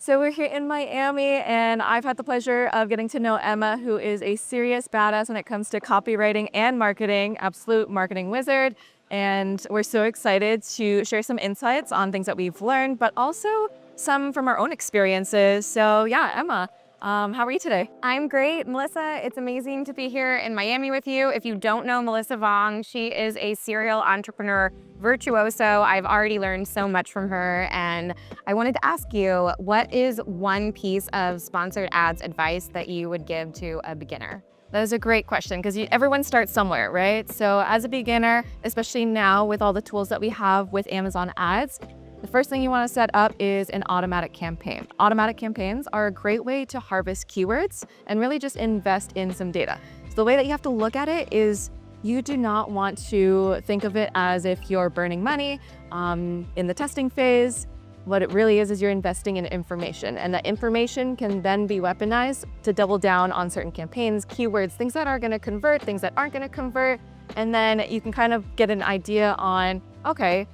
So we're here in Miami, and I've had the pleasure of getting to know Emma, who is a serious badass when it comes to copywriting and marketing, absolute marketing wizard. And we're so excited to share some insights on things that we've learned, but also some from our own experiences. So yeah, Emma, how are you today? I'm great, Melissa. It's amazing to be here in Miami with you. If you don't know Melisa Vong, she is a serial entrepreneur virtuoso. I've already learned so much from her, and I wanted to ask you, what is one piece of sponsored ads advice that you would give to a beginner? That is a great question because everyone starts somewhere, right? So as a beginner, especially now with all the tools that we have with Amazon ads, the first thing you want to set up is an automatic campaign. Automatic campaigns are a great way to harvest keywords and really just invest in some data. So the way that you have to look at it is you do not want to think of it as if you're burning money in the testing phase. What it really is you're investing in information, and that information can then be weaponized to double down on certain campaigns, keywords, things that are going to convert, things that aren't going to convert. And then you can kind of get an idea on, okay,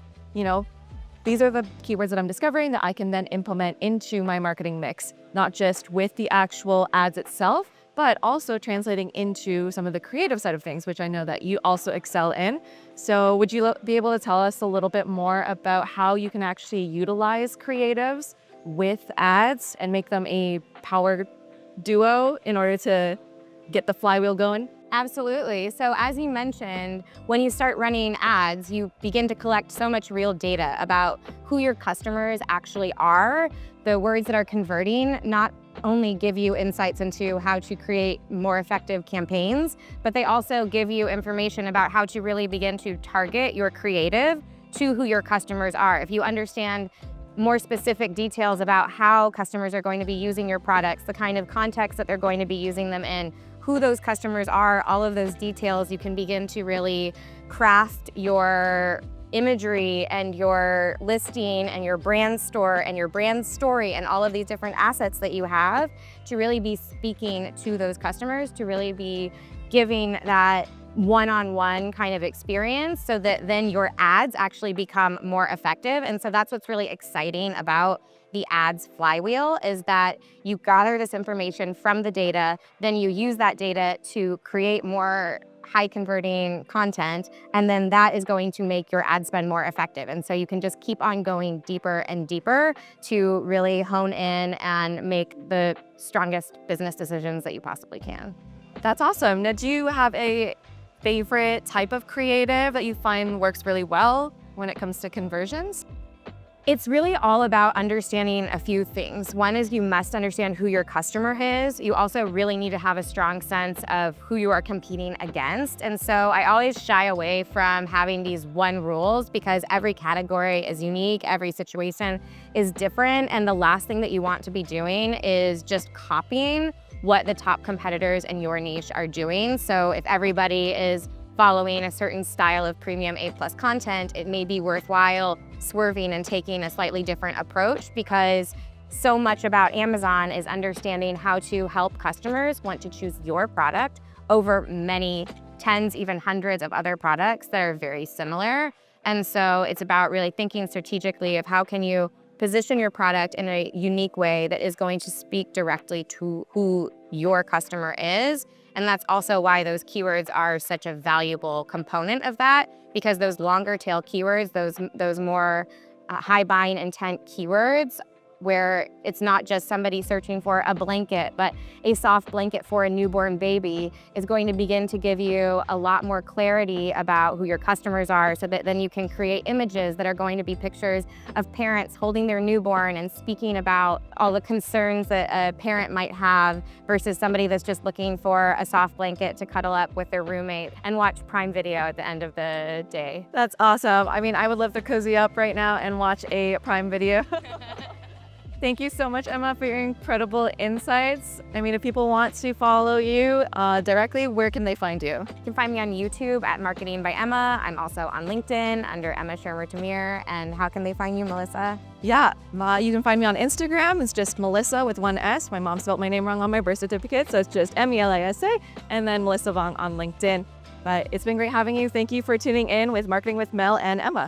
these are the keywords that I'm discovering that I can then implement into my marketing mix, not just with the actual ads itself, but also translating into some of the creative side of things, which I know that you also excel in. So would you be able to tell us a little bit more about how you can actually utilize creatives with ads and make them a power duo in order to get the flywheel going? Absolutely. So as you mentioned, when you start running ads, you begin to collect so much real data about who your customers actually are. The words that are converting not only give you insights into how to create more effective campaigns, but they also give you information about how to really begin to target your creative to who your customers are. If you understand more specific details about how customers are going to be using your products, the kind of context that they're going to be using them in, who those customers are, all of those details, you can begin to really craft your imagery and your listing and your brand store and your brand story and all of these different assets that you have to really be speaking to those customers, to really be giving that one-on-one kind of experience so that then your ads actually become more effective. And so that's what's really exciting about the ads flywheel, is that you gather this information from the data, then you use that data to create more high converting content, and then that is going to make your ad spend more effective. And so you can just keep on going deeper and deeper to really hone in and make the strongest business decisions that you possibly can. That's awesome. Now, do you have a favorite type of creative that you find works really well when it comes to conversions? It's really all about understanding a few things. One is you must understand who your customer is. You also really need to have a strong sense of who you are competing against. And so I always shy away from having these one rules because every category is unique, every situation is different. And the last thing that you want to be doing is just copying what the top competitors in your niche are doing. So if everybody is following a certain style of premium A+ content, it may be worthwhile swerving and taking a slightly different approach, because so much about Amazon is understanding how to help customers want to choose your product over many tens, even hundreds of other products that are very similar. And so it's about really thinking strategically of how can you position your product in a unique way that is going to speak directly to who your customer is. And that's also why those keywords are such a valuable component of that, because those longer tail keywords, those more high buying intent keywords, where it's not just somebody searching for a blanket, but a soft blanket for a newborn baby, is going to begin to give you a lot more clarity about who your customers are, so that then you can create images that are going to be pictures of parents holding their newborn and speaking about all the concerns that a parent might have versus somebody that's just looking for a soft blanket to cuddle up with their roommate and watch Prime Video at the end of the day. That's awesome. I mean, I would love to cozy up right now and watch a Prime Video. Thank you so much, Emma, for your incredible insights. I mean, if people want to follow you directly, where can they find you? You can find me on YouTube at Marketing by Emma. I'm also on LinkedIn under Emma Shermer-Tamir. And how can they find you, Melissa? Yeah, you can find me on Instagram. It's just Melisa with one S. My mom spelled my name wrong on my birth certificate, so it's just Melisa, and then Melisa Vong on LinkedIn. But it's been great having you. Thank you for tuning in with Marketing with Mel and Emma.